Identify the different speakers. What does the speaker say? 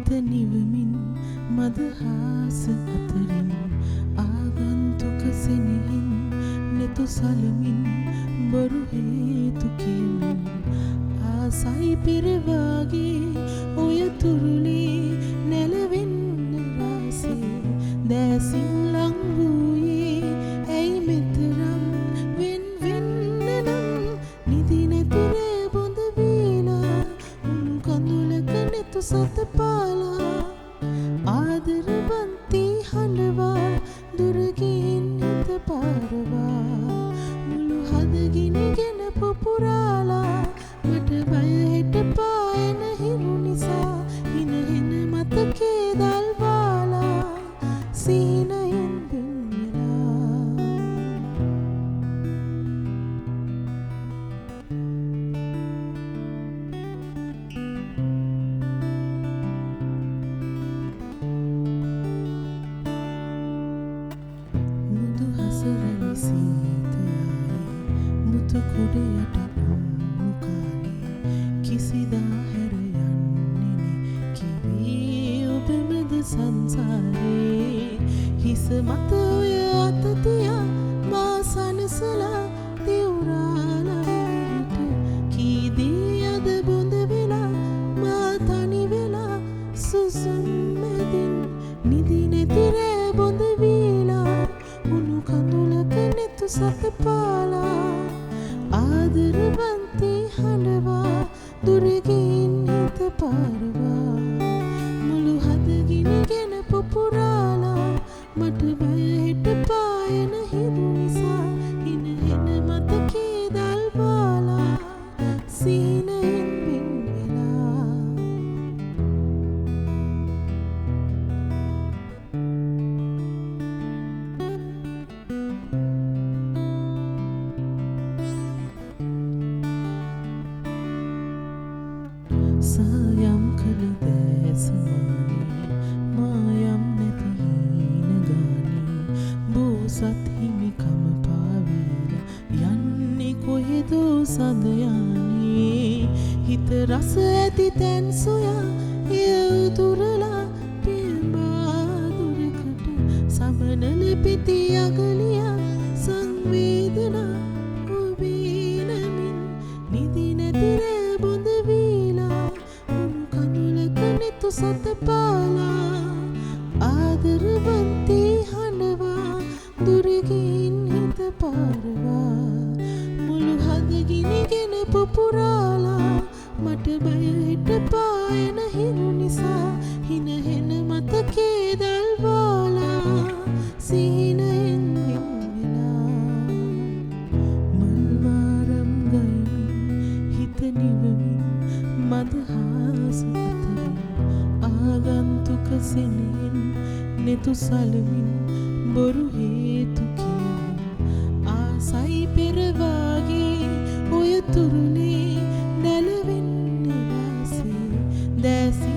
Speaker 1: හිත නිවමින් මදහාස අතරින් ආගන්තුක සෙනෙහින් නෙතු සලමින් බොරු හේතු කියමින් ආසයි පෙරවාගේ ඔය තුරුලේ නැලවෙන්න රාසේ දැසින් ලං වූයේ ඇයි මෙතරම් වෙන් වෙන්න නම් නිදි නැතිරේ බොඳ වීලා කඳුලක නෙතු සත පාලා ආදරවන්ති හඬවා දුරගින් හිත පාරවා මුළු හදගිනිගෙන පුපුරාලා මට බය හෙට පායන හිරු නිසා හින හින මතකේ දල්වාලා සීනයෙන් වෙන්වෙලා මුදු හසරලි සීතයායි මුතු කුඩයට කිසිදා හැර යන්නේ කිවී ඔබමද සංසාරේ හිස මත ඔය අත තියා මා සනසලා දිවුරාලා හිට කීදී අද බොඳ වෙලා මා තනි වෙලා සුසුම් මැදින් නිදි නැතිරේ බොඳ වීලා උණු කඳුලක නෙතු සත පාලා ආදරවන්ති හඬවා දුරගින් හිත පාරවා මුළු හදගිනිගෙන පුපුරාලා මට බය හෙට පායන හිරු නිසා හින හින මතකේ දල්වාලා සීනයෙන් වෙන්වෙලා සායම් කළ දැසමානේ මායම් නැති හීන ගානේ බෝසත් හිමිකම පාවීලා යන්නේ කොහෙදෝ සඳ යන්නේ හිත රස ඇති තැන් සොයා එය උතුරලා පියඹා දුරකට සමනල පිටි අගලියා සංවේදනා ඔබේ නමින් නිදි නැතිරේ බොඳ වීලා උණු කඳුලක නෙතු සත පාලා ආදරවන්ති හඬවා දුරගින් හිත පාරවා මුළු හදගිනිගෙන පුපුරාලා මට බය හෙට පායන හිරු නිසා හින හෙන මතකේ දල්වාලා සීනයෙන් වෙන්වෙලා මල්වාරම් ගයමින් හිත නිවමින් මදහාස අතරින් ආගන්තුක සෙනෙහින් නෙතු සලමින් බොරු හේතු කියමින් ආසයි පෙරවාගේ ඔය තුරුලේ නැලවෙන්න රාසේ දැසි